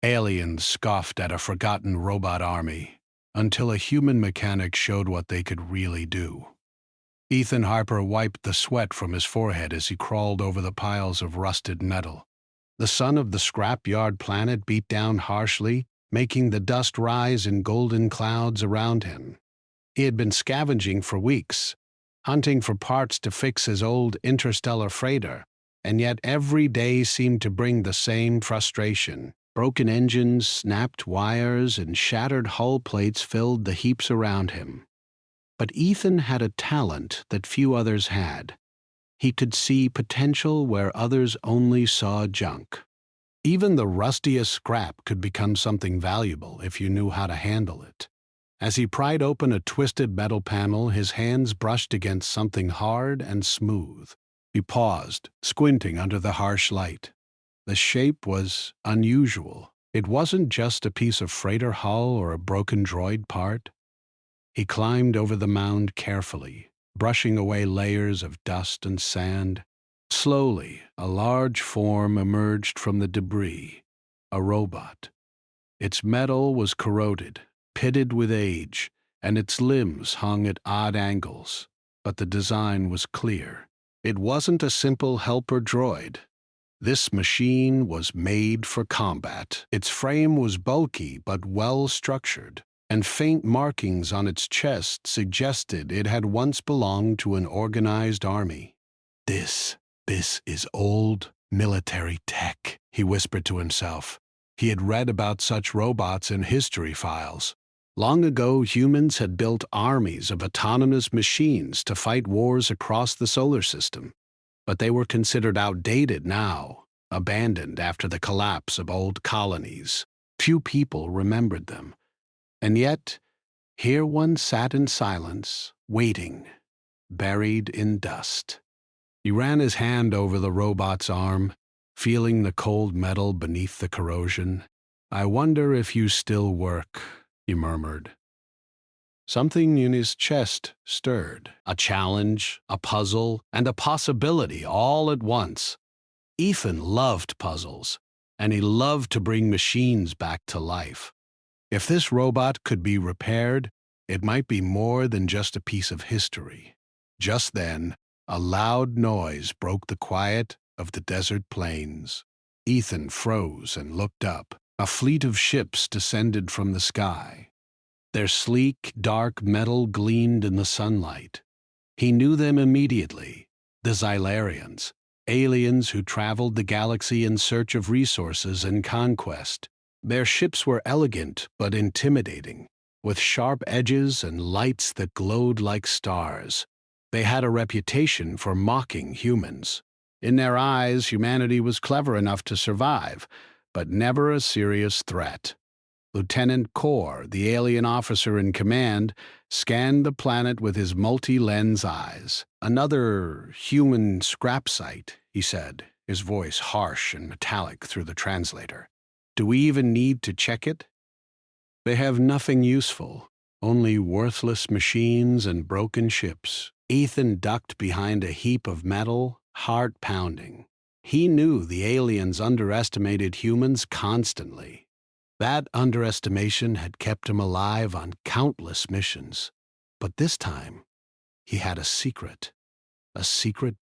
Aliens scoffed at a forgotten robot army until a human mechanic showed what they could really do. Ethan Harper wiped the sweat from his forehead as he crawled over the piles of rusted metal. The sun of the scrapyard planet beat down harshly, making the dust rise in golden clouds around him. He had been scavenging for weeks, hunting for parts to fix his old interstellar freighter, and yet every day seemed to bring the same frustration. Broken engines, snapped wires, and shattered hull plates filled the heaps around him. But Ethan had a talent that few others had. He could see potential where others only saw junk. Even the rustiest scrap could become something valuable if you knew how to handle it. As he pried open a twisted metal panel, his hands brushed against something hard and smooth. He paused, squinting under the harsh light. The shape was unusual. It wasn't just a piece of freighter hull or a broken droid part. He climbed over the mound carefully, brushing away layers of dust and sand. Slowly, a large form emerged from the debris, a robot. Its metal was corroded, pitted with age, and its limbs hung at odd angles. But the design was clear. It wasn't a simple helper droid. This machine was made for combat. Its frame was bulky but well-structured, and faint markings on its chest suggested it had once belonged to an organized army. This is old military tech, he whispered to himself. He had read about such robots in history files. Long ago, humans had built armies of autonomous machines to fight wars across the solar system. But they were considered outdated now, abandoned after the collapse of old colonies. Few people remembered them. And yet, here one sat in silence, waiting, buried in dust. He ran his hand over the robot's arm, feeling the cold metal beneath the corrosion. "I wonder if you still work," he murmured. Something in his chest stirred. A challenge, a puzzle, and a possibility all at once. Ethan loved puzzles, and he loved to bring machines back to life. If this robot could be repaired, it might be more than just a piece of history. Just then, a loud noise broke the quiet of the desert plains. Ethan froze and looked up. A fleet of ships descended from the sky. Their sleek, dark metal gleamed in the sunlight. He knew them immediately, the Xylarians, aliens who traveled the galaxy in search of resources and conquest. Their ships were elegant but intimidating, with sharp edges and lights that glowed like stars. They had a reputation for mocking humans. In their eyes, humanity was clever enough to survive, but never a serious threat. Lieutenant Kor, the alien officer in command, scanned the planet with his multi-lens eyes. "Another human scrap site," he said, his voice harsh and metallic through the translator. "Do we even need to check it?" "They have nothing useful, only worthless machines and broken ships." Ethan ducked behind a heap of metal, heart pounding. He knew the aliens underestimated humans constantly. That underestimation had kept him alive on countless missions. But this time, he had a secret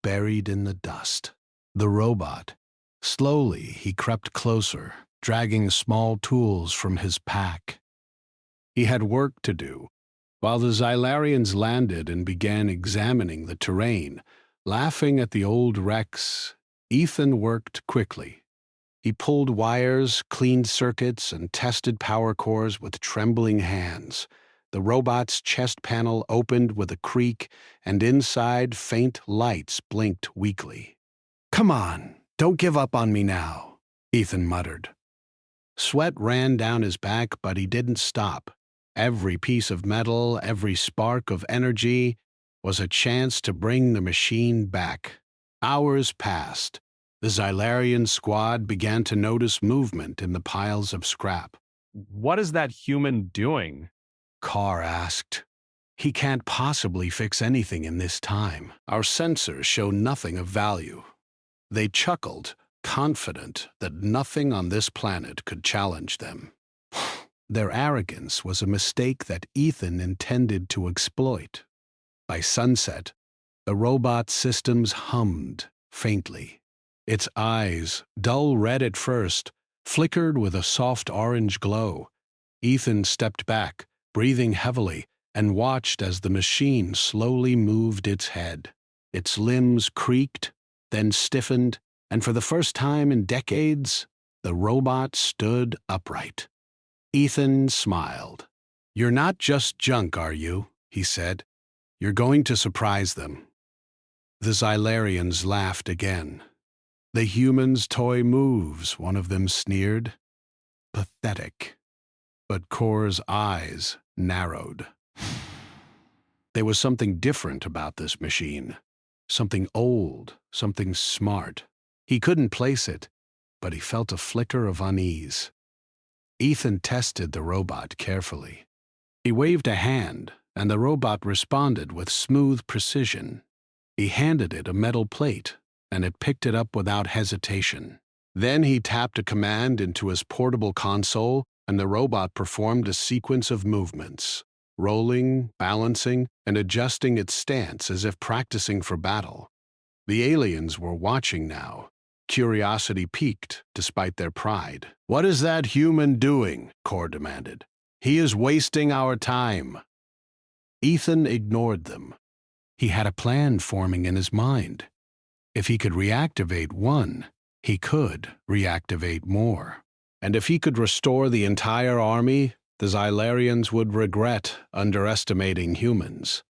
buried in the dust. The robot. Slowly, he crept closer, dragging small tools from his pack. He had work to do. While the Xylarians landed and began examining the terrain, laughing at the old wrecks, Ethan worked quickly. He pulled wires, cleaned circuits, and tested power cores with trembling hands. The robot's chest panel opened with a creak, and inside faint lights blinked weakly. "Come on, don't give up on me now," Ethan muttered. Sweat ran down his back, but he didn't stop. Every piece of metal, every spark of energy, was a chance to bring the machine back. Hours passed. The Xylarian squad began to notice movement in the piles of scrap. "What is that human doing?" Carr asked. "He can't possibly fix anything in this time. Our sensors show nothing of value." They chuckled, confident that nothing on this planet could challenge them. Their arrogance was a mistake that Ethan intended to exploit. By sunset, the robot systems hummed faintly. Its eyes, dull red at first, flickered with a soft orange glow. Ethan stepped back, breathing heavily, and watched as the machine slowly moved its head. Its limbs creaked, then stiffened, and for the first time in decades, the robot stood upright. Ethan smiled. "You're not just junk, are you?" he said. "You're going to surprise them." The Xylarians laughed again. "The human's toy moves," one of them sneered. Pathetic. But Kor's eyes narrowed. There was something different about this machine. Something old, something smart. He couldn't place it, but he felt a flicker of unease. Ethan tested the robot carefully. He waved a hand, and the robot responded with smooth precision. He handed it a metal plate, and it picked it up without hesitation. Then he tapped a command into his portable console, and the robot performed a sequence of movements, rolling, balancing, and adjusting its stance as if practicing for battle. The aliens were watching now. Curiosity piqued despite their pride. "What is that human doing?" Kor demanded. "He is wasting our time." Ethan ignored them. He had a plan forming in his mind. If he could reactivate one, he could reactivate more. And if he could restore the entire army, the Xylarians would regret underestimating humans.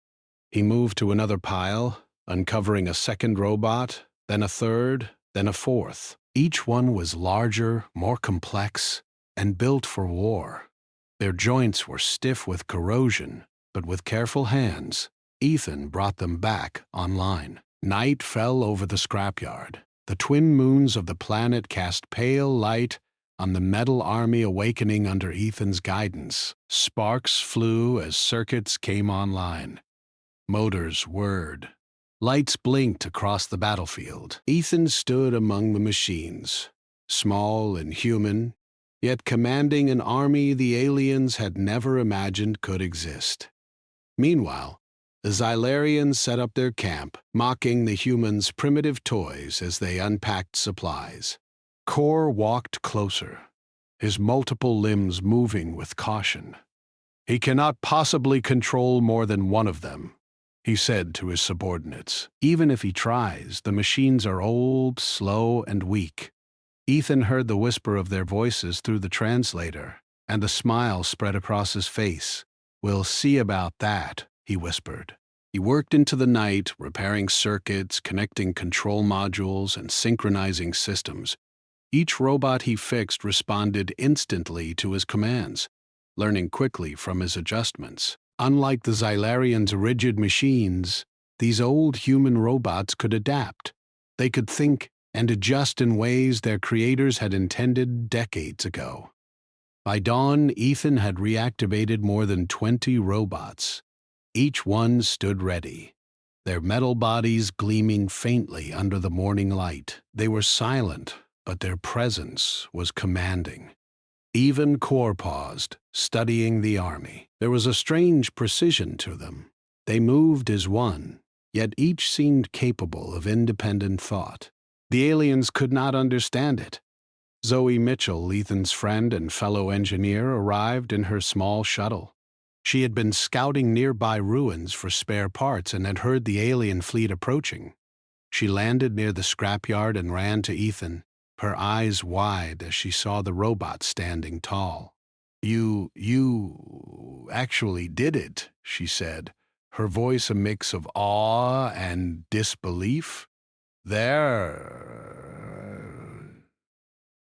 He moved to another pile, uncovering a second robot, then a third, then a fourth. Each one was larger, more complex, and built for war. Their joints were stiff with corrosion, but with careful hands, Ethan brought them back online. Night fell over the scrapyard. The twin moons of the planet cast pale light on the metal army awakening under Ethan's guidance. Sparks flew as circuits came online. Motors whirred. Lights blinked across the battlefield. Ethan stood among the machines, small and human, yet commanding an army the aliens had never imagined could exist. Meanwhile, the Xylarians set up their camp, mocking the humans' primitive toys as they unpacked supplies. Kor walked closer, his multiple limbs moving with caution. "He cannot possibly control more than one of them," he said to his subordinates. "Even if he tries, the machines are old, slow, and weak." Ethan heard the whisper of their voices through the translator, and a smile spread across his face. "We'll see about that," he whispered. He worked into the night, repairing circuits, connecting control modules, and synchronizing systems. Each robot he fixed responded instantly to his commands, learning quickly from his adjustments. Unlike the Xylarians' rigid machines, these old human robots could adapt. They could think and adjust in ways their creators had intended decades ago. By dawn, Ethan had reactivated more than 20 robots. Each one stood ready, their metal bodies gleaming faintly under the morning light. They were silent, but their presence was commanding. Even Kor paused, studying the army. There was a strange precision to them. They moved as one, yet each seemed capable of independent thought. The aliens could not understand it. Zoe Mitchell, Ethan's friend and fellow engineer, arrived in her small shuttle. She had been scouting nearby ruins for spare parts and had heard the alien fleet approaching. She landed near the scrapyard and ran to Ethan, her eyes wide as she saw the robot standing tall. You actually did it," she said, her voice a mix of awe and disbelief. "They're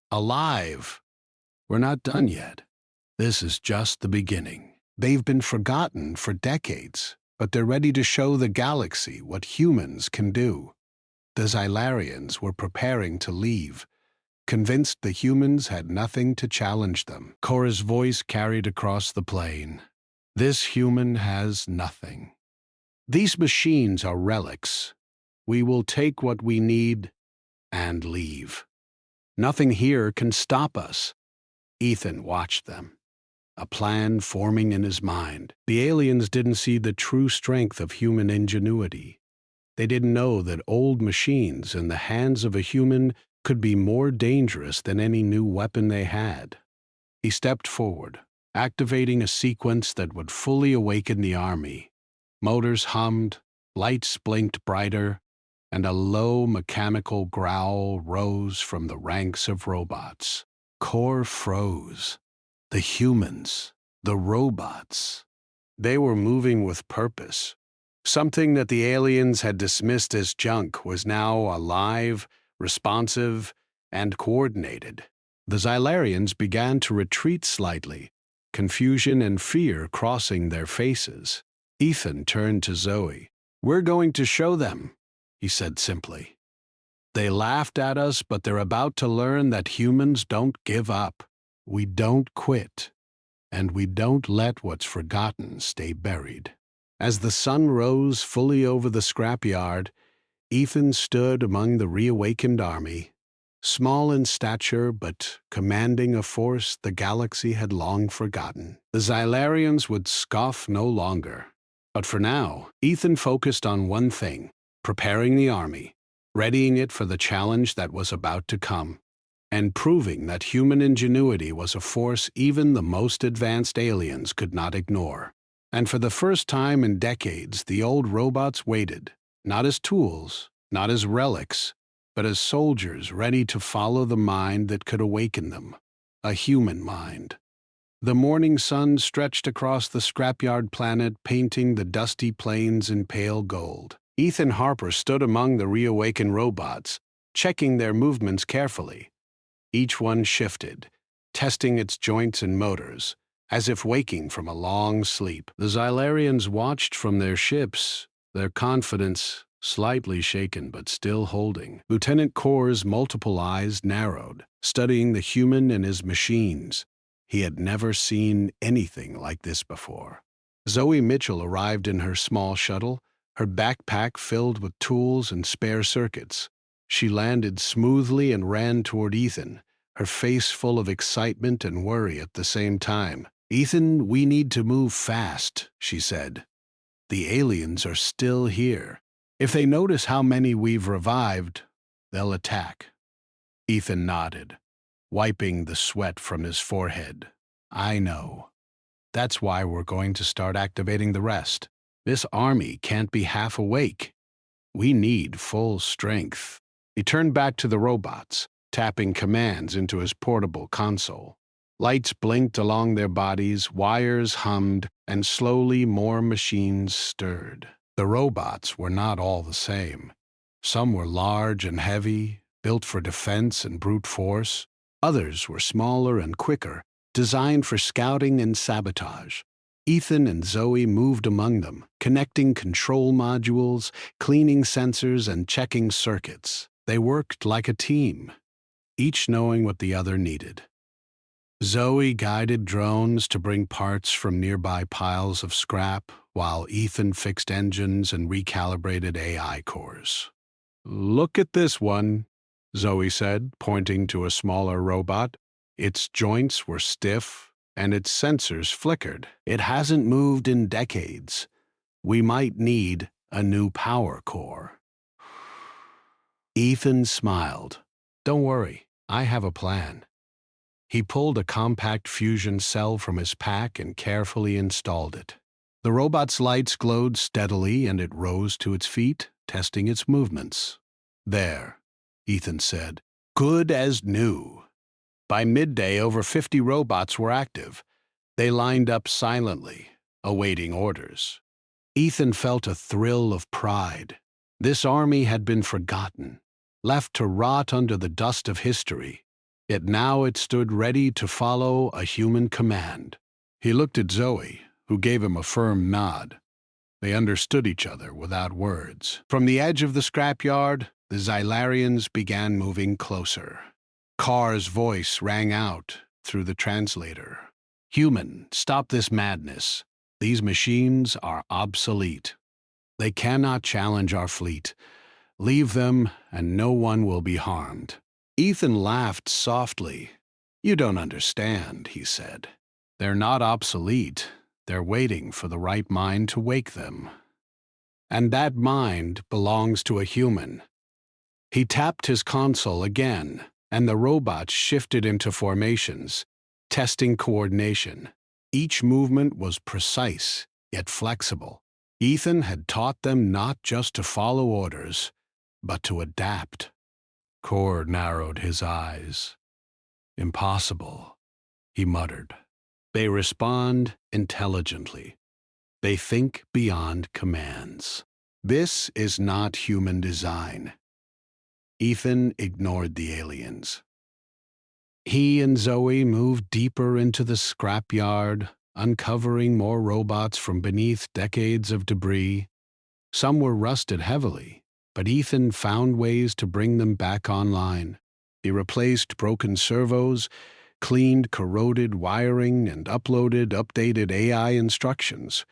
alive. We're not done yet. This is just the beginning. They've been forgotten for decades, but they're ready to show the galaxy what humans can do." The Xylarians were preparing to leave, convinced the humans had nothing to challenge them. Kor's voice carried across the plain. "This human has nothing. These machines are relics. We will take what we need and leave." Nothing here can stop us. Ethan watched them, a plan forming in his mind. The aliens didn't see the true strength of human ingenuity. They didn't know that old machines in the hands of a human could be more dangerous than any new weapon they had. He stepped forward, activating a sequence that would fully awaken the army. Motors hummed, lights blinked brighter, and a low mechanical growl rose from the ranks of robots. Core froze. The humans, the robots. They were moving with purpose. Something that the aliens had dismissed as junk was now alive, responsive, and coordinated. The Xylarians began to retreat slightly, confusion and fear crossing their faces. Ethan turned to Zoe. "We're going to show them," he said simply. "They laughed at us, but they're about to learn that humans don't give up. We don't quit, and we don't let what's forgotten stay buried." As the sun rose fully over the scrapyard, Ethan stood among the reawakened army, small in stature but commanding a force the galaxy had long forgotten. The Xylarians would scoff no longer. But for now, Ethan focused on one thing: preparing the army, readying it for the challenge that was about to come, and proving that human ingenuity was a force even the most advanced aliens could not ignore. And for the first time in decades, the old robots waited, not as tools, not as relics, but as soldiers ready to follow the mind that could awaken them, a human mind. The morning sun stretched across the scrapyard planet, painting the dusty plains in pale gold. Ethan Harper stood among the reawakened robots, checking their movements carefully. Each one shifted, testing its joints and motors, as if waking from a long sleep. The Xylarians watched from their ships, their confidence slightly shaken but still holding. Lieutenant Kor's multiple eyes narrowed, studying the human and his machines. He had never seen anything like this before. Zoe Mitchell arrived in her small shuttle, her backpack filled with tools and spare circuits. She landed smoothly and ran toward Ethan, her face full of excitement and worry at the same time. "Ethan, we need to move fast," she said. "The aliens are still here. If they notice how many we've revived, they'll attack." Ethan nodded, wiping the sweat from his forehead. "I know. That's why we're going to start activating the rest. This army can't be half awake. We need full strength." He turned back to the robots, tapping commands into his portable console. Lights blinked along their bodies, wires hummed, and slowly more machines stirred. The robots were not all the same. Some were large and heavy, built for defense and brute force. Others were smaller and quicker, designed for scouting and sabotage. Ethan and Zoe moved among them, connecting control modules, cleaning sensors, and checking circuits. They worked like a team, each knowing what the other needed. Zoe guided drones to bring parts from nearby piles of scrap, while Ethan fixed engines and recalibrated AI cores. "Look at this one," Zoe said, pointing to a smaller robot. Its joints were stiff, and its sensors flickered. "It hasn't moved in decades. We might need a new power core." Ethan smiled. "Don't worry, I have a plan." He pulled a compact fusion cell from his pack and carefully installed it. The robot's lights glowed steadily, and it rose to its feet, testing its movements. "There," Ethan said. "Good as new." By midday, over 50 robots were active. They lined up silently, awaiting orders. Ethan felt a thrill of pride. This army had been forgotten, left to rot under the dust of history. Yet now it stood ready to follow a human command. He looked at Zoe, who gave him a firm nod. They understood each other without words. From the edge of the scrapyard, the Xylarians began moving closer. Carr's voice rang out through the translator. "Human, stop this madness. These machines are obsolete. They cannot challenge our fleet. Leave them, and no one will be harmed." Ethan laughed softly. "You don't understand," he said. "They're not obsolete. They're waiting for the right mind to wake them. And that mind belongs to a human." He tapped his console again, and the robots shifted into formations, testing coordination. Each movement was precise, yet flexible. Ethan had taught them not just to follow orders, but to adapt. Kor narrowed his eyes. "Impossible," he muttered. "They respond intelligently. They think beyond commands. This is not human design." Ethan ignored the aliens. He and Zoe moved deeper into the scrapyard, uncovering more robots from beneath decades of debris. Some were rusted heavily, but Ethan found ways to bring them back online. He replaced broken servos, cleaned corroded wiring, and uploaded updated AI instructions.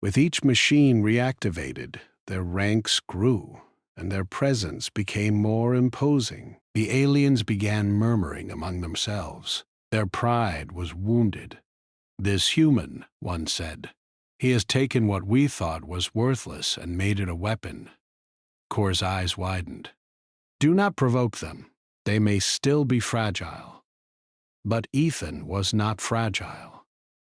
With each machine reactivated, their ranks grew, and their presence became more imposing. The aliens began murmuring among themselves. Their pride was wounded. "This human," one said. "He has taken what we thought was worthless and made it a weapon." Kor's eyes widened. "Do not provoke them. They may still be fragile." But Ethan was not fragile.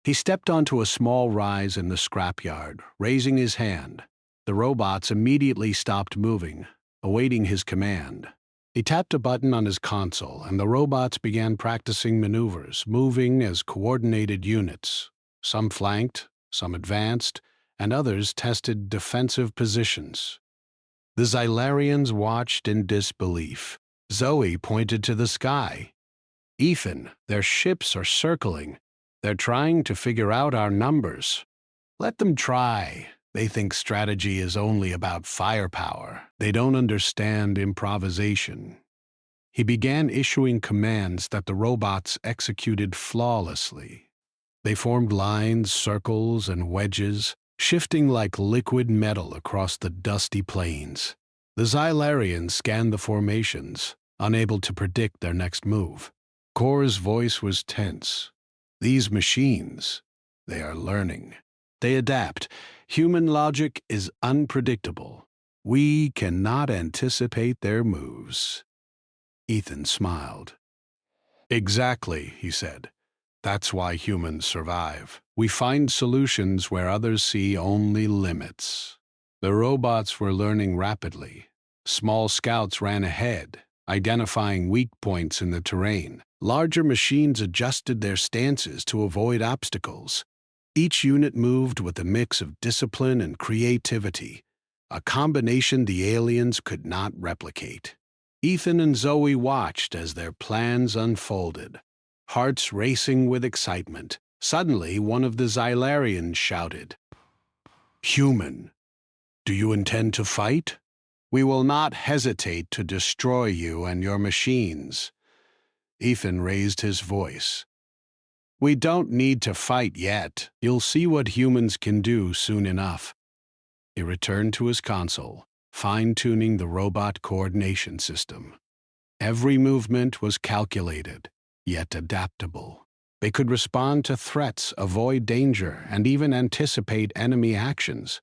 He stepped onto a small rise in the scrapyard, raising his hand. The robots immediately stopped moving, awaiting his command. He tapped a button on his console, and the robots began practicing maneuvers, moving as coordinated units. Some flanked, some advanced, and others tested defensive positions. The Xylarians watched in disbelief. Zoe pointed to the sky. "Ethan, their ships are circling. They're trying to figure out our numbers." "Let them try. They think strategy is only about firepower. They don't understand improvisation." He began issuing commands that the robots executed flawlessly. They formed lines, circles, and wedges, shifting like liquid metal across the dusty plains. The Xylarians scanned the formations, unable to predict their next move. Kor's voice was tense. "These machines, they are learning. They adapt. Human logic is unpredictable. We cannot anticipate their moves." Ethan smiled. "Exactly," he said. "That's why humans survive. We find solutions where others see only limits." The robots were learning rapidly. Small scouts ran ahead, identifying weak points in the terrain. Larger machines adjusted their stances to avoid obstacles. Each unit moved with a mix of discipline and creativity, a combination the aliens could not replicate. Ethan and Zoe watched as their plans unfolded, hearts racing with excitement. Suddenly, one of the Xylarians shouted, "Human, do you intend to fight? We will not hesitate to destroy you and your machines." Ethan raised his voice. "We don't need to fight yet. You'll see what humans can do soon enough." He returned to his console, fine-tuning the robot coordination system. Every movement was calculated, yet adaptable. They could respond to threats, avoid danger, and even anticipate enemy actions.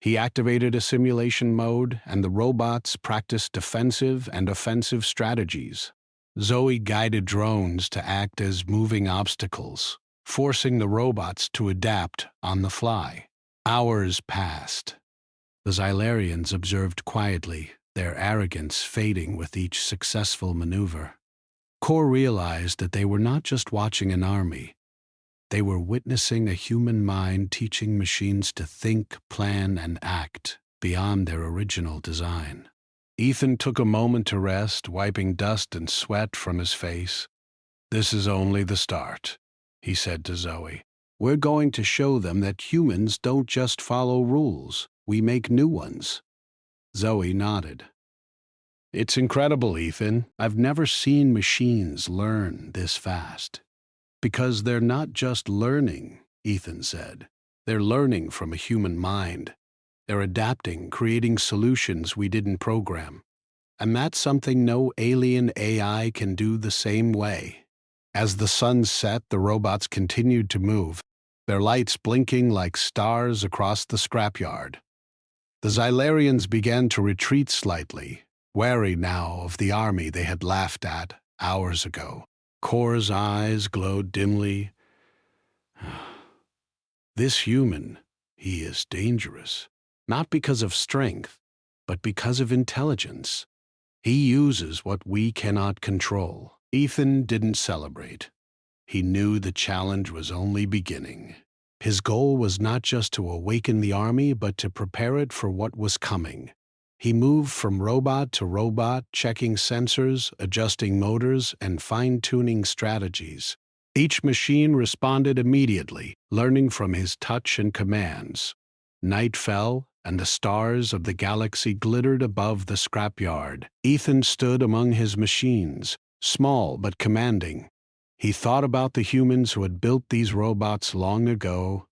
He activated a simulation mode, and the robots practiced defensive and offensive strategies. Zoe guided drones to act as moving obstacles, forcing the robots to adapt on the fly. Hours passed. The Xylarians observed quietly, their arrogance fading with each successful maneuver. Kor realized that they were not just watching an army. They were witnessing a human mind teaching machines to think, plan, and act beyond their original design. Ethan took a moment to rest, wiping dust and sweat from his face. "This is only the start," he said to Zoe. "We're going to show them that humans don't just follow rules. We make new ones." Zoe nodded. "It's incredible, Ethan. I've never seen machines learn this fast." "Because they're not just learning," Ethan said. "They're learning from a human mind. They're adapting, creating solutions we didn't program." And that's something no alien AI can do the same way. As the sun set, the robots continued to move, their lights blinking like stars across the scrapyard. The Xylarians began to retreat slightly, wary now of the army they had laughed at hours ago. Kor's eyes glowed dimly. This human, he is dangerous. Not because of strength, but because of intelligence. He uses what we cannot control. Ethan didn't celebrate. He knew the challenge was only beginning. His goal was not just to awaken the army, but to prepare it for what was coming. He moved from robot to robot, checking sensors, adjusting motors, and fine-tuning strategies. Each machine responded immediately, learning from his touch and commands. Night fell, and the stars of the galaxy glittered above the scrapyard. Ethan stood among his machines, small but commanding. He thought about the humans who had built these robots long ago,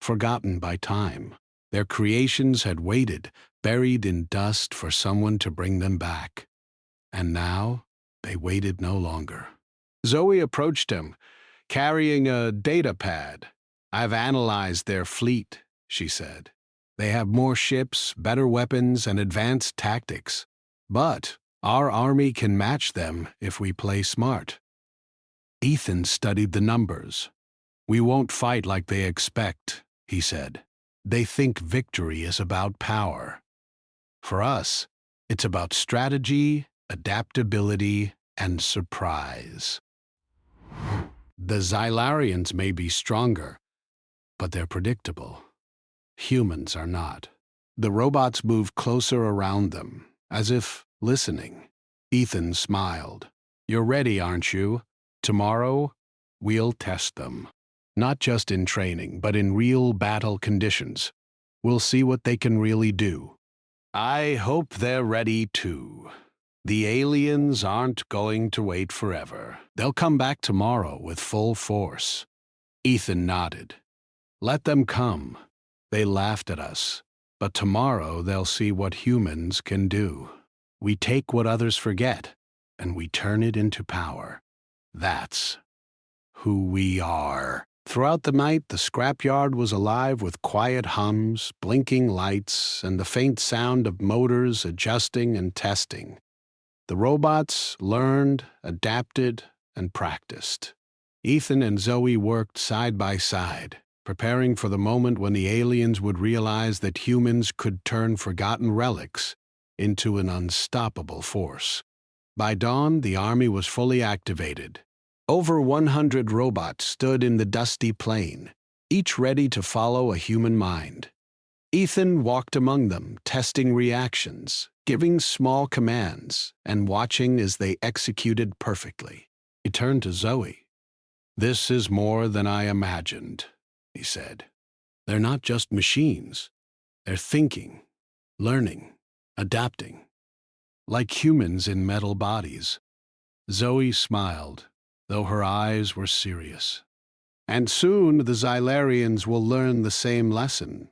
forgotten by time. Their creations had waited, buried in dust, for someone to bring them back. And now, they waited no longer. Zoe approached him, carrying a data pad. "I've analyzed their fleet," she said. "They have more ships, better weapons, and advanced tactics. But our army can match them if we play smart." Ethan studied the numbers. "We won't fight like they expect," he said. "They think victory is about power. For us, it's about strategy, adaptability, and surprise. The Xylarians may be stronger, but they're predictable. Humans are not." The robots moved closer around them, as if listening. Ethan smiled. "You're ready, aren't you? Tomorrow, we'll test them. Not just in training, but in real battle conditions. We'll see what they can really do." "I hope they're ready too. The aliens aren't going to wait forever. They'll come back tomorrow with full force." Ethan nodded. "Let them come. They laughed at us, but tomorrow they'll see what humans can do. We take what others forget, and we turn it into power. That's who we are." Throughout the night, the scrapyard was alive with quiet hums, blinking lights, and the faint sound of motors adjusting and testing. The robots learned, adapted, and practiced. Ethan and Zoe worked side by side, preparing for the moment when the aliens would realize that humans could turn forgotten relics into an unstoppable force. By dawn, the army was fully activated. Over 100 robots stood in the dusty plain, each ready to follow a human mind. Ethan walked among them, testing reactions, giving small commands, and watching as they executed perfectly. He turned to Zoe. "This is more than I imagined," he said. "They're not just machines. They're thinking, learning, adapting, like humans in metal bodies." Zoe smiled, though her eyes were serious. "And soon the Xylarians will learn the same lesson."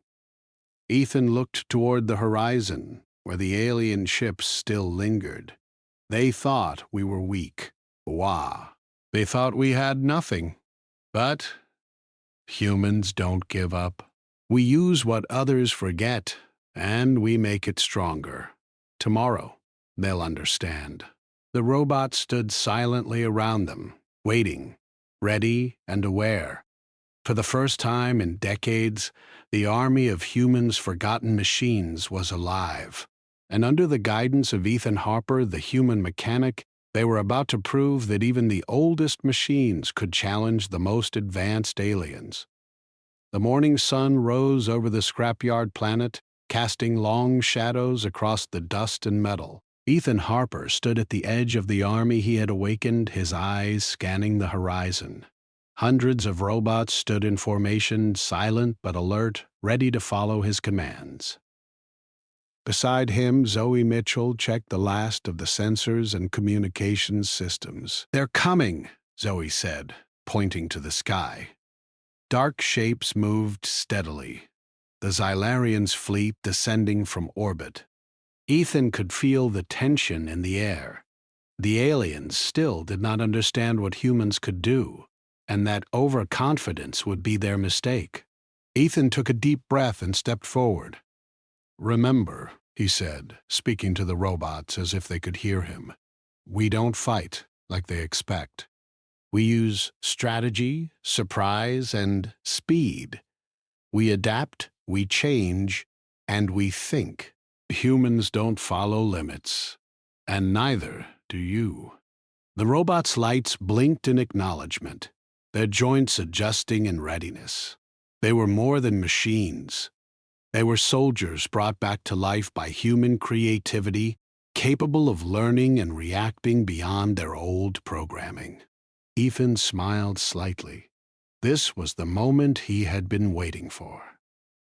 Ethan looked toward the horizon, where the alien ships still lingered. "They thought we were weak. Wah. They thought we had nothing. But humans don't give up. We use what others forget, and we make it stronger. Tomorrow, they'll understand." The robots stood silently around them, waiting, ready and aware. For the first time in decades, the army of humans' forgotten machines was alive. And under the guidance of Ethan Harper, the human mechanic, they were about to prove that even the oldest machines could challenge the most advanced aliens. The morning sun rose over the scrapyard planet, casting long shadows across the dust and metal. Ethan Harper stood at the edge of the army he had awakened, his eyes scanning the horizon. Hundreds of robots stood in formation, silent but alert, ready to follow his commands. Beside him, Zoe Mitchell checked the last of the sensors and communications systems. "They're coming," Zoe said, pointing to the sky. Dark shapes moved steadily, the Xylarians' fleet descending from orbit. Ethan could feel the tension in the air. The aliens still did not understand what humans could do, and that overconfidence would be their mistake. Ethan took a deep breath and stepped forward. "Remember," he said, speaking to the robots as if they could hear him, "we don't fight like they expect. We use strategy, surprise, and speed. We adapt, we change, and we think. Humans don't follow limits, and neither do you." The robot's lights blinked in acknowledgement, their joints adjusting in readiness. They were more than machines. They were soldiers brought back to life by human creativity, capable of learning and reacting beyond their old programming. Ethan smiled slightly. This was the moment he had been waiting for.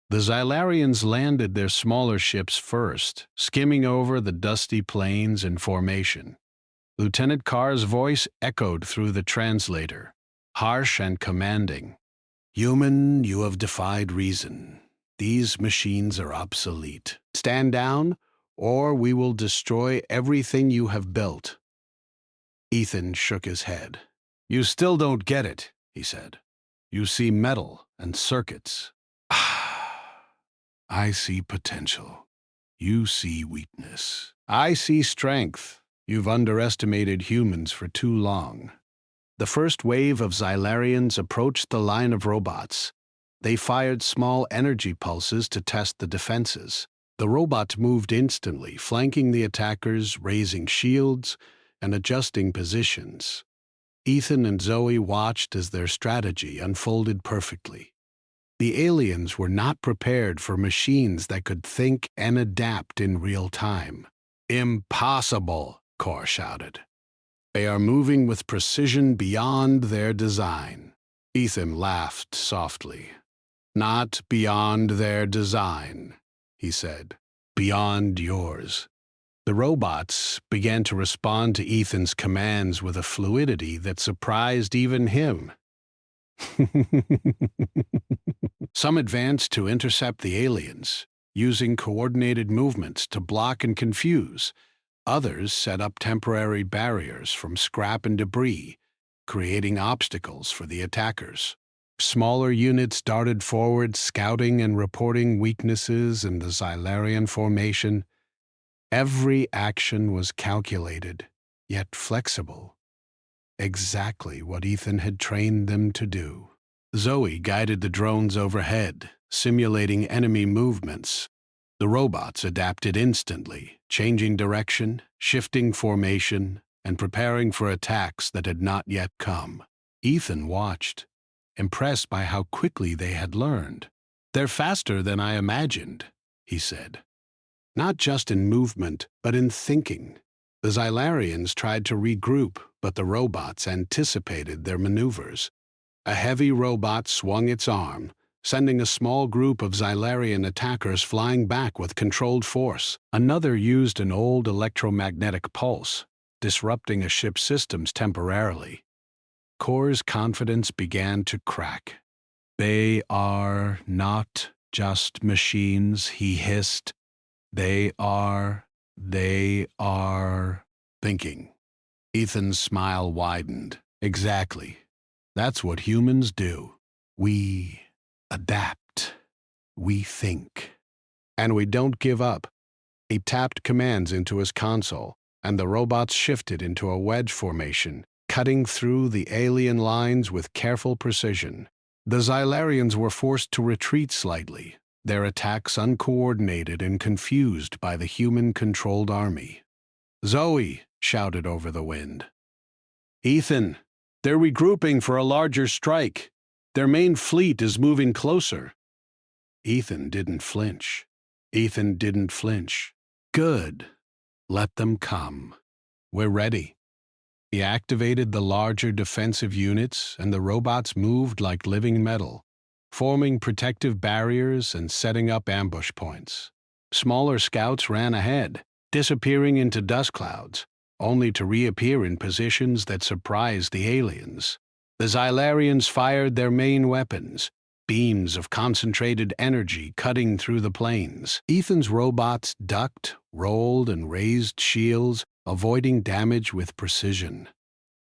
The Xylarians landed their smaller ships first, skimming over the dusty plains in formation. Lieutenant Carr's voice echoed through the translator, harsh and commanding. "Human, you have defied reason. These machines are obsolete. Stand down, or we will destroy everything you have built." Ethan shook his head. "You still don't get it," he said. "You see metal and circuits." "I see potential. You see weakness. I see strength. You've underestimated humans for too long." The first wave of Xylarians approached the line of robots. They fired small energy pulses to test the defenses. The robots moved instantly, flanking the attackers, raising shields, and adjusting positions. Ethan and Zoe watched as their strategy unfolded perfectly. The aliens were not prepared for machines that could think and adapt in real time. "Impossible!" Carr shouted. "They are moving with precision beyond their design." Ethan laughed softly. "Not beyond their design," he said. "Beyond yours." The robots began to respond to Ethan's commands with a fluidity that surprised even him. Some advanced to intercept the aliens, using coordinated movements to block and confuse. Others set up temporary barriers from scrap and debris, creating obstacles for the attackers. Smaller units darted forward, scouting and reporting weaknesses in the Xylarian formation. Every action was calculated, yet flexible. Exactly what Ethan had trained them to do. Zoe guided the drones overhead, simulating enemy movements. The robots adapted instantly, changing direction, shifting formation, and preparing for attacks that had not yet come. Ethan watched, impressed by how quickly they had learned. "They're faster than I imagined," he said. "Not just in movement, but in thinking." The Xylarians tried to regroup, but the robots anticipated their maneuvers. A heavy robot swung its arm, sending a small group of Xylarian attackers flying back with controlled force. Another used an old electromagnetic pulse, disrupting a ship's systems temporarily. Carr's confidence began to crack. "They are not just machines," he hissed. They are thinking." Ethan's smile widened. "Exactly. That's what humans do. We adapt. We think. And we don't give up." He tapped commands into his console, and the robots shifted into a wedge formation, cutting through the alien lines with careful precision. The Xylarians were forced to retreat slightly, their attacks uncoordinated and confused by the human-controlled army. "Zoe!" shouted over the wind. "Ethan, they're regrouping for a larger strike. Their main fleet is moving closer." Ethan didn't flinch. "Good. Let them come. We're ready." He activated the larger defensive units, and the robots moved like living metal, forming protective barriers and setting up ambush points. Smaller scouts ran ahead, disappearing into dust clouds, only to reappear in positions that surprised the aliens. The Xylarians fired their main weapons, beams of concentrated energy cutting through the plains. Ethan's robots ducked, rolled and raised shields, avoiding damage with precision.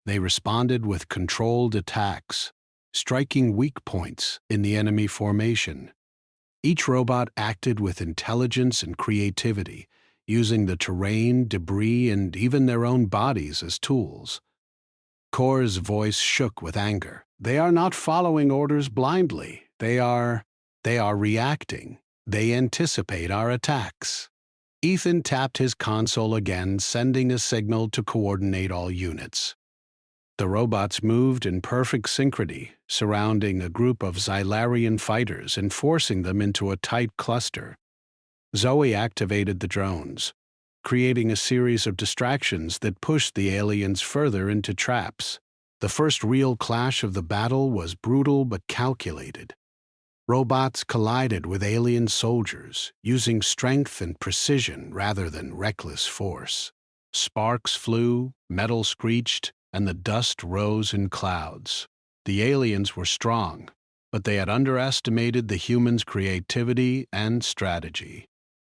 They responded with controlled attacks, striking weak points in the enemy formation. Each robot acted with intelligence and creativity, using the terrain, debris, and even their own bodies as tools. Kor's voice shook with anger. They are not following orders blindly. They are reacting. They anticipate our attacks. Ethan tapped his console again, sending a signal to coordinate all units. The robots moved in perfect synchrony, surrounding a group of Xylarian fighters and forcing them into a tight cluster. Zoe activated the drones, creating a series of distractions that pushed the aliens further into traps. The first real clash of the battle was brutal but calculated. Robots collided with alien soldiers, using strength and precision rather than reckless force. Sparks flew, metal screeched, and the dust rose in clouds. The aliens were strong, but they had underestimated the humans' creativity and strategy.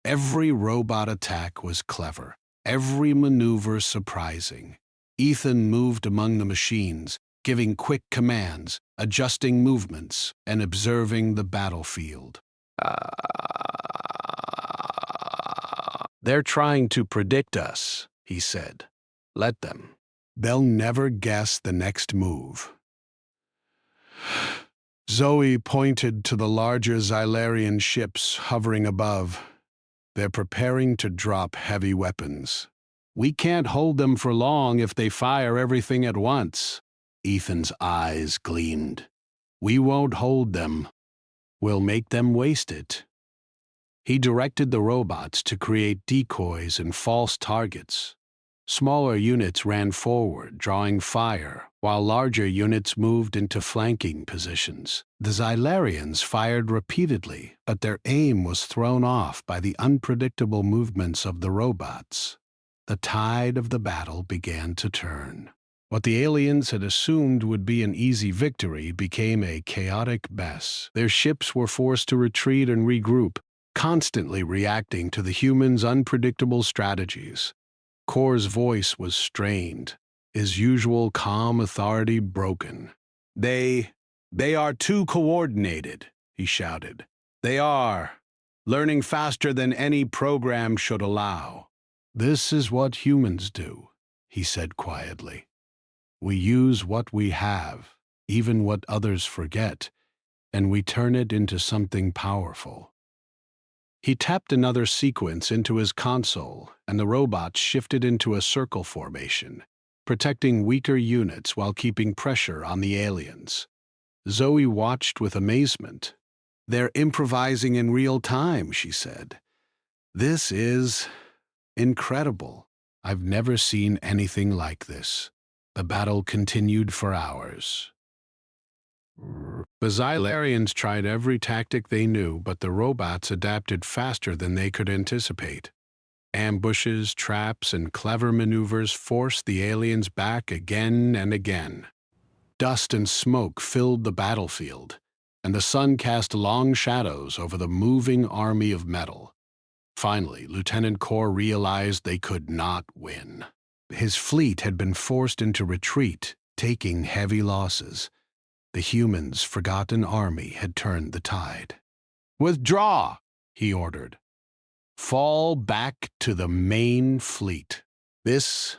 Every robot attack was clever, every maneuver surprising. Ethan moved among the machines, giving quick commands, adjusting movements, and observing the battlefield. They're trying to predict us, he said. Let them. They'll never guess the next move. Zoe pointed to the larger Xylarian ships hovering above. They're preparing to drop heavy weapons. We can't hold them for long if they fire everything at once. Ethan's eyes gleamed. We won't hold them. We'll make them waste it. He directed the robots to create decoys and false targets. Smaller units ran forward, drawing fire, while larger units moved into flanking positions. The Xylarians fired repeatedly, but their aim was thrown off by the unpredictable movements of the robots. The tide of the battle began to turn. What the aliens had assumed would be an easy victory became a chaotic mess. Their ships were forced to retreat and regroup, constantly reacting to the humans' unpredictable strategies. Kor's voice was strained, his usual calm authority broken. They are too coordinated, he shouted. They are, learning faster than any program should allow. This is what humans do, he said quietly. We use what we have, even what others forget, and we turn it into something powerful. He tapped another sequence into his console, and the robots shifted into a circle formation, protecting weaker units while keeping pressure on the aliens. Zoe watched with amazement. They're improvising in real time, she said. This is incredible. I've never seen anything like this. The battle continued for hours. The Xylarians tried every tactic they knew, but the robots adapted faster than they could anticipate. Ambushes, traps, and clever maneuvers forced the aliens back again and again. Dust and smoke filled the battlefield, and the sun cast long shadows over the moving army of metal. Finally, Lieutenant Kor realized they could not win. His fleet had been forced into retreat, taking heavy losses. The humans' forgotten army had turned the tide. Withdraw, he ordered. Fall back to the main fleet. This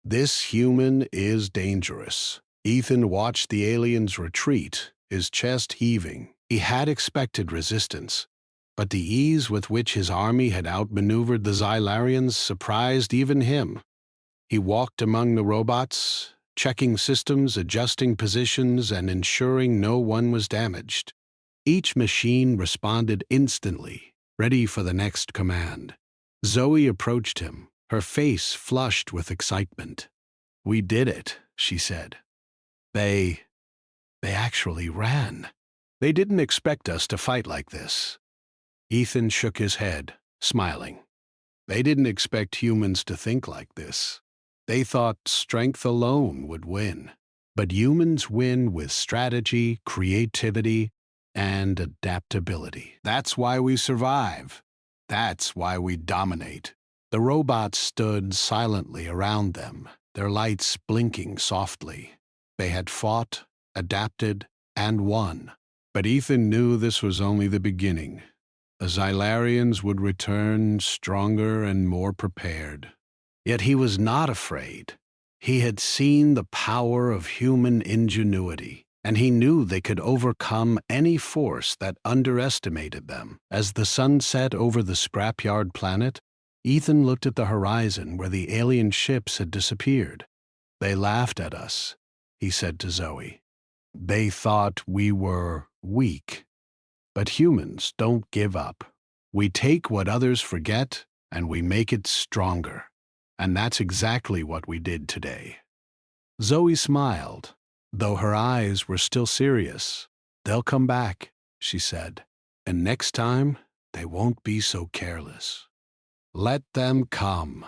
human is dangerous. Ethan watched the aliens retreat, his chest heaving. He had expected resistance, but the ease with which his army had outmaneuvered the Xylarians surprised even him. He walked among the robots, checking systems, adjusting positions, and ensuring no one was damaged. Each machine responded instantly, ready for the next command. Zoe approached him, her face flushed with excitement. We did it, she said. They actually ran. They didn't expect us to fight like this. Ethan shook his head, smiling. They didn't expect humans to think like this. They thought strength alone would win. But humans win with strategy, creativity, and adaptability. That's why we survive. That's why we dominate. The robots stood silently around them, their lights blinking softly. They had fought, adapted, and won. But Ethan knew this was only the beginning. The Xylarians would return stronger and more prepared. Yet he was not afraid. He had seen the power of human ingenuity, and he knew they could overcome any force that underestimated them. As the sun set over the scrapyard planet, Ethan looked at the horizon where the alien ships had disappeared. "They laughed at us," he said to Zoe. "They thought we were weak. But humans don't give up. We take what others forget and we make it stronger. And that's exactly what we did today." Zoe smiled, though her eyes were still serious. "They'll come back," she said. "And next time, they won't be so careless. Let them come.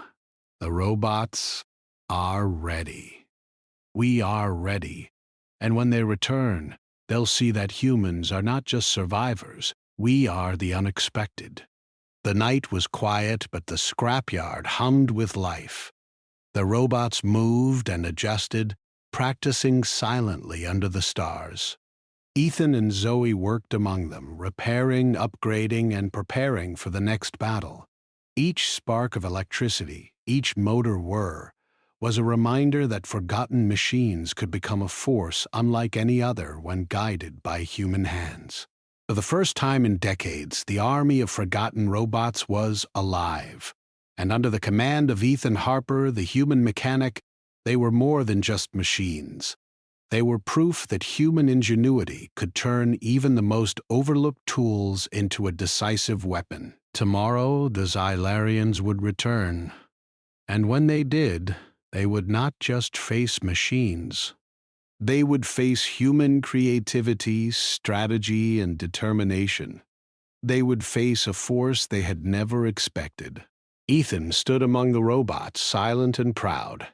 The robots are ready. We are ready. And when they return, they'll see that humans are not just survivors. We are the unexpected." The night was quiet, but the scrapyard hummed with life. The robots moved and adjusted, practicing silently under the stars. Ethan and Zoe worked among them, repairing, upgrading, and preparing for the next battle. Each spark of electricity, each motor whir, was a reminder that forgotten machines could become a force unlike any other when guided by human hands. For the first time in decades, the army of forgotten robots was alive. And under the command of Ethan Harper, the human mechanic, they were more than just machines. They were proof that human ingenuity could turn even the most overlooked tools into a decisive weapon. Tomorrow, the Xylarians would return. And when they did, they would not just face machines. They would face human creativity, strategy, and determination. They would face a force they had never expected. Ethan stood among the robots, silent and proud.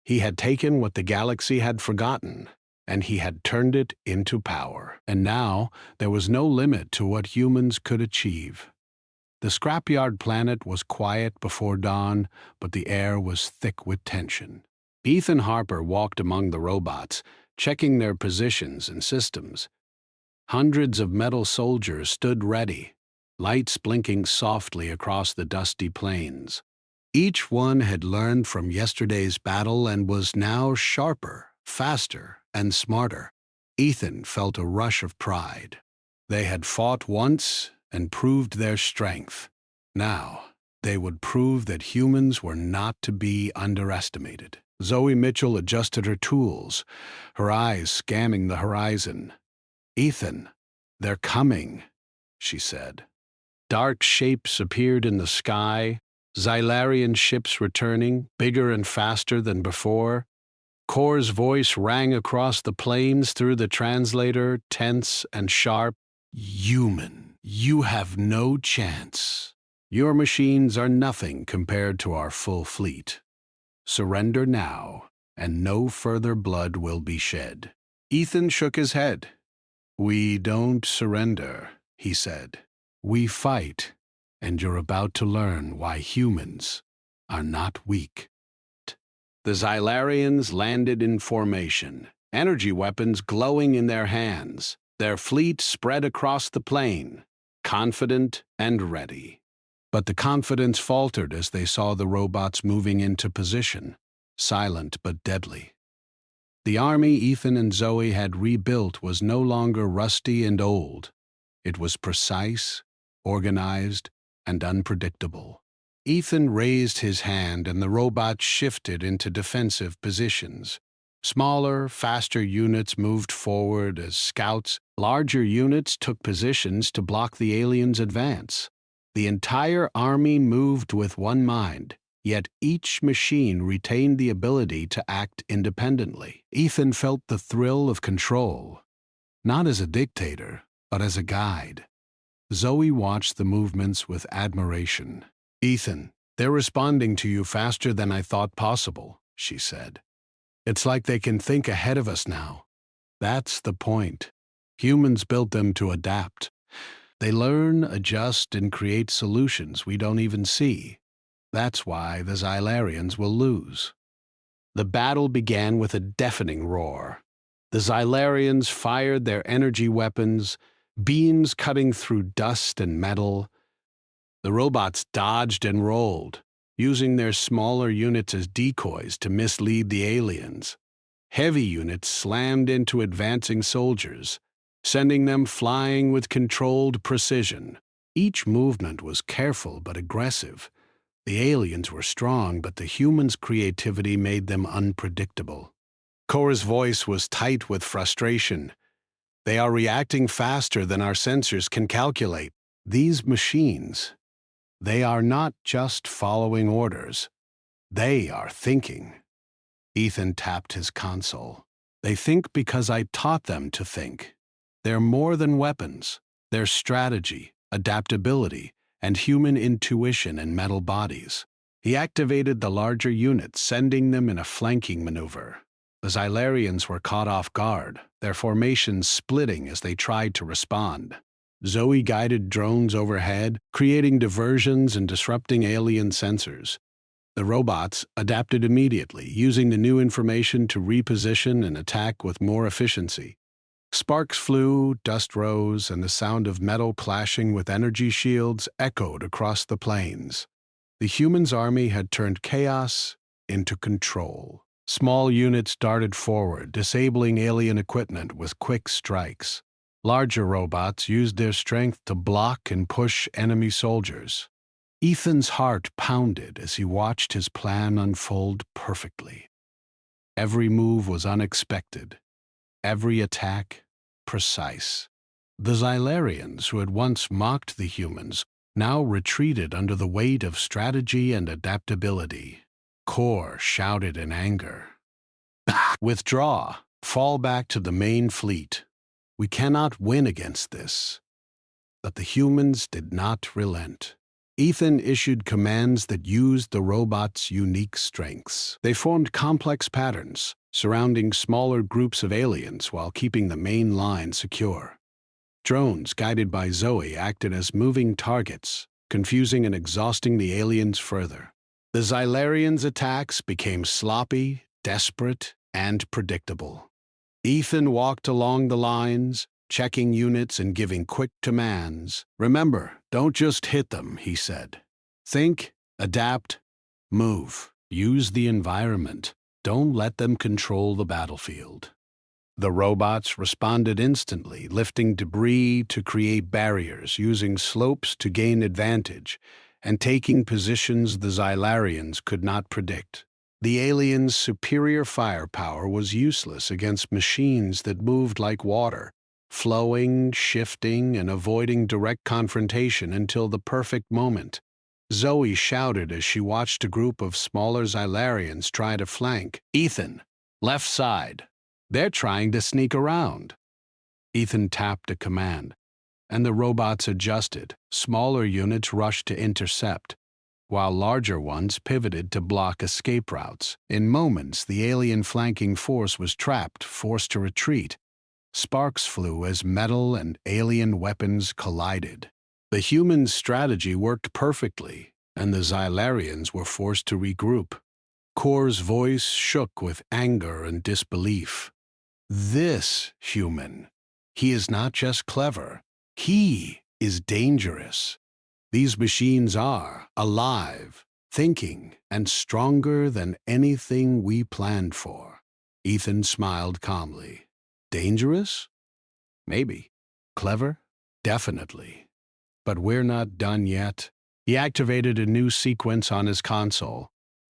He had taken what the galaxy had forgotten, and he had turned it into power. And now, there was no limit to what humans could achieve. The scrapyard planet was quiet before dawn, but the air was thick with tension. Ethan Harper walked among the robots, checking their positions and systems. Hundreds of metal soldiers stood ready, lights blinking softly across the dusty plains. Each one had learned from yesterday's battle and was now sharper, faster, and smarter. Ethan felt a rush of pride. They had fought once and proved their strength. Now, they would prove that humans were not to be underestimated. Zoe Mitchell adjusted her tools, her eyes scanning the horizon. "Ethan, they're coming," she said. Dark shapes appeared in the sky, Xylarian ships returning, bigger and faster than before. Kor's voice rang across the plains through the translator, tense and sharp. "Human, you have no chance. Your machines are nothing compared to our full fleet. Surrender now, and no further blood will be shed." Ethan shook his head. "We don't surrender," he said. "We fight, and you're about to learn why humans are not weak." The Xylarians landed in formation, energy weapons glowing in their hands. Their fleet spread across the plain, confident and ready. But the confidence faltered as they saw the robots moving into position, silent but deadly. The army Ethan and Zoe had rebuilt was no longer rusty and old. It was precise, organized, and unpredictable. Ethan raised his hand and the robots shifted into defensive positions. Smaller, faster units moved forward as scouts. Larger units took positions to block the aliens' advance. The entire army moved with one mind, yet each machine retained the ability to act independently. Ethan felt the thrill of control, not as a dictator, but as a guide. Zoe watched the movements with admiration. "Ethan, they're responding to you faster than I thought possible," she said. "It's like they can think ahead of us now. That's the point. Humans built them to adapt. They learn, adjust, and create solutions we don't even see. That's why the Xylarians will lose. The battle began with a deafening roar. The Xylarians fired their energy weapons, beams cutting through dust and metal. The robots dodged and rolled, using their smaller units as decoys to mislead the aliens. Heavy units slammed into advancing soldiers, sending them flying with controlled precision. Each movement was careful but aggressive. The aliens were strong, but the humans' creativity made them unpredictable. Korra's voice was tight with frustration. They are reacting faster than our sensors can calculate. These machines, they are not just following orders. They are thinking. Ethan tapped his console. They think because I taught them to think. They're more than weapons. They're strategy, adaptability, and human intuition in metal bodies. He activated the larger units, sending them in a flanking maneuver. The Xylarians were caught off guard, their formations splitting as they tried to respond. Zoe guided drones overhead, creating diversions and disrupting alien sensors. The robots adapted immediately, using the new information to reposition and attack with more efficiency. Sparks flew, dust rose, and the sound of metal clashing with energy shields echoed across the plains. The humans' army had turned chaos into control. Small units darted forward, disabling alien equipment with quick strikes. Larger robots used their strength to block and push enemy soldiers. Ethan's heart pounded as he watched his plan unfold perfectly. Every move was unexpected, every attack precise. The Xylarians, who had once mocked the humans, now retreated under the weight of strategy and adaptability. Kor shouted in anger. Withdraw. Fall back to the main fleet. We cannot win against this. But the humans did not relent. Ethan issued commands that used the robots' unique strengths. They formed complex patterns, surrounding smaller groups of aliens while keeping the main line secure. Drones, guided by Zoe, acted as moving targets, confusing and exhausting the aliens further. The Xylarians' attacks became sloppy, desperate, and predictable. Ethan walked along the lines, checking units and giving quick commands. Remember, don't just hit them, he said. Think, adapt, move. Use the environment. Don't let them control the battlefield. The robots responded instantly, lifting debris to create barriers, using slopes to gain advantage, and taking positions the Xylarians could not predict. The aliens' superior firepower was useless against machines that moved like water, flowing, shifting, and avoiding direct confrontation until the perfect moment. Zoe shouted as she watched a group of smaller Xylarians try to flank. Ethan, left side. They're trying to sneak around. Ethan tapped a command, and the robots adjusted. Smaller units rushed to intercept, while larger ones pivoted to block escape routes. In moments, the alien flanking force was trapped, forced to retreat. Sparks flew as metal and alien weapons collided. The human strategy worked perfectly, and the Xylarians were forced to regroup. Kor's voice shook with anger and disbelief. This human, he is not just clever, he is dangerous. These machines are alive, thinking, and stronger than anything we planned for. Ethan smiled calmly. Dangerous? Maybe. Clever? Definitely. But we're not done yet. He activated a new sequence on his console.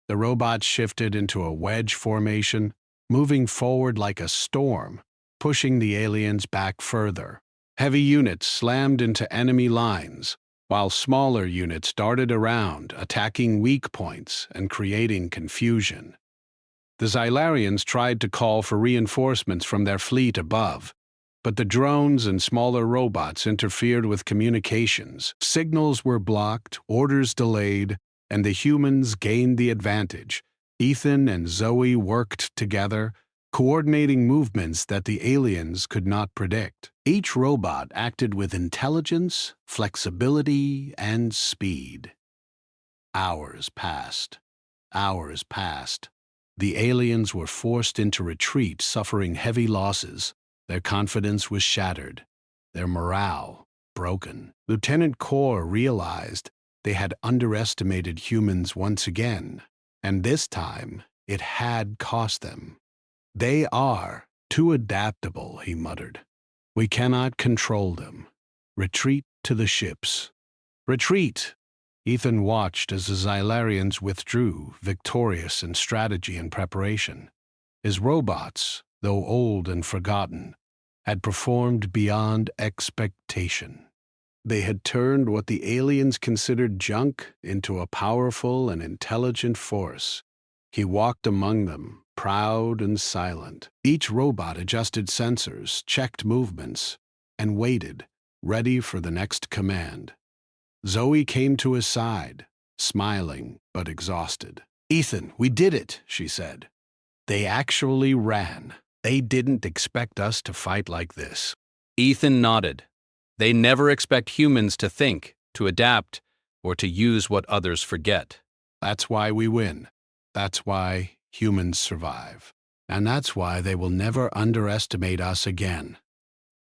The robots shifted into a wedge formation, moving forward like a storm, pushing the aliens back further. Heavy units slammed into enemy lines, while smaller units darted around, attacking weak points and creating confusion. The Xylarians tried to call for reinforcements from their fleet above, but the drones and smaller robots interfered with communications. Signals were blocked, orders delayed, and the humans gained the advantage. Ethan and Zoe worked together, coordinating movements that the aliens could not predict. Each robot acted with intelligence, flexibility, and speed. Hours passed. Hours passed. The aliens were forced into retreat, suffering heavy losses. Their confidence was shattered, their morale broken. Lieutenant Core realized they had underestimated humans once again, and this time it had cost them. "They are too adaptable," he muttered. "We cannot control them. Retreat to the ships." "Retreat!" Ethan watched as the Xylarians withdrew, victorious in strategy and preparation. His robots, though old and forgotten, had performed beyond expectation. They had turned what the aliens considered junk into a powerful and intelligent force. He walked among them, proud and silent. Each robot adjusted sensors, checked movements, and waited, ready for the next command. Zoe came to his side, smiling but exhausted. "Ethan, we did it," she said. "They actually ran. They didn't expect us to fight like this." Ethan nodded. They never expect humans to think, to adapt, or to use what others forget. "That's why we win. That's why humans survive. And that's why they will never underestimate us again."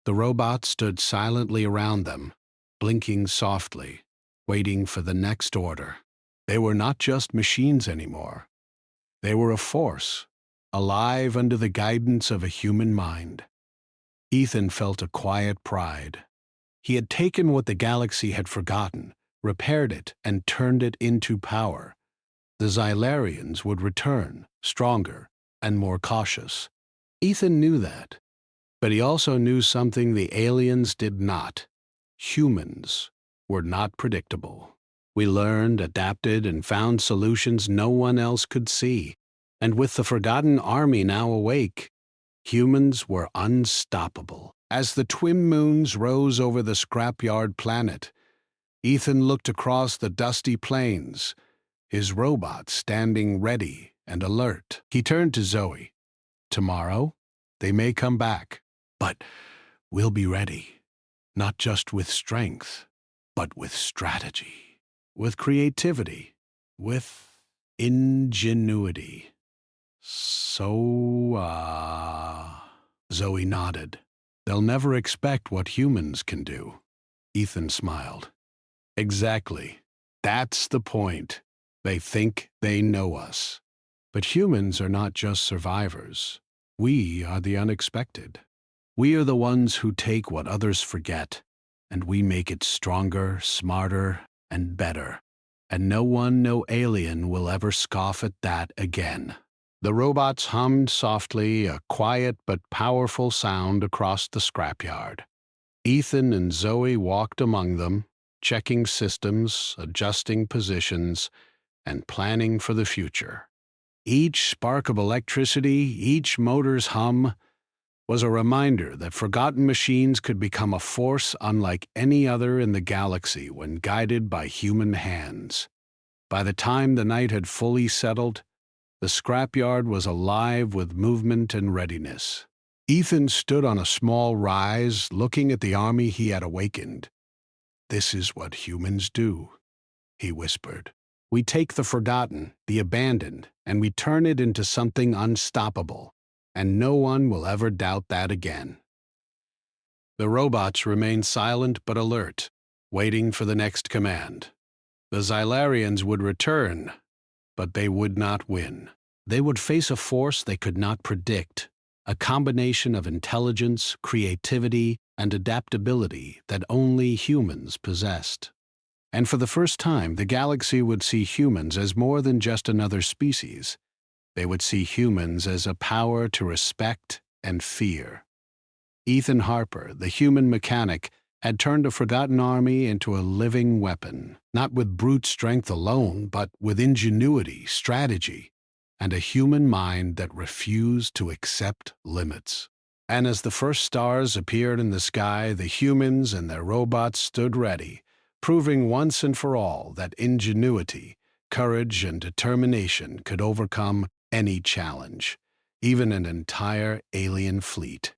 The robots stood silently around them, blinking softly, waiting for the next order. They were not just machines anymore. They were a force, alive under the guidance of a human mind. Ethan felt a quiet pride. He had taken what the galaxy had forgotten, repaired it, and turned it into power. The Xylarians would return, stronger and more cautious. Ethan knew that. But he also knew something the aliens did not. Humans were not predictable. We learned, adapted, and found solutions no one else could see. And with the forgotten army now awake, humans were unstoppable. As the twin moons rose over the scrapyard planet, Ethan looked across the dusty plains, his robots standing ready and alert. He turned to Zoe. "Tomorrow, they may come back. But we'll be ready, not just with strength, but with strategy, with creativity, with ingenuity." Zoe nodded. "They'll never expect what humans can do." Ethan smiled. "Exactly. That's the point. They think they know us. But humans are not just survivors. We are the unexpected. We are the ones who take what others forget, and we make it stronger, smarter, and better. And no alien will ever scoff at that again." The robots hummed softly, a quiet but powerful sound across the scrapyard. Ethan and Zoe walked among them, checking systems, adjusting positions, and planning for the future. Each spark of electricity, each motor's hum, was a reminder that forgotten machines could become a force unlike any other in the galaxy when guided by human hands. By the time the night had fully settled, the scrapyard was alive with movement and readiness. Ethan stood on a small rise, looking at the army he had awakened. "This is what humans do," he whispered. "We take the forgotten, the abandoned, and we turn it into something unstoppable. And no one will ever doubt that again." The robots remained silent but alert, waiting for the next command. The Xylarians would return, but they would not win. They would face a force they could not predict, a combination of intelligence, creativity, and adaptability that only humans possessed. And for the first time, the galaxy would see humans as more than just another species. They would see humans as a power to respect and fear. Ethan Harper, the human mechanic, had turned a forgotten army into a living weapon, not with brute strength alone, but with ingenuity, strategy, and a human mind that refused to accept limits. And as the first stars appeared in the sky, the humans and their robots stood ready, proving once and for all that ingenuity, courage, and determination could overcome any challenge, even an entire alien fleet.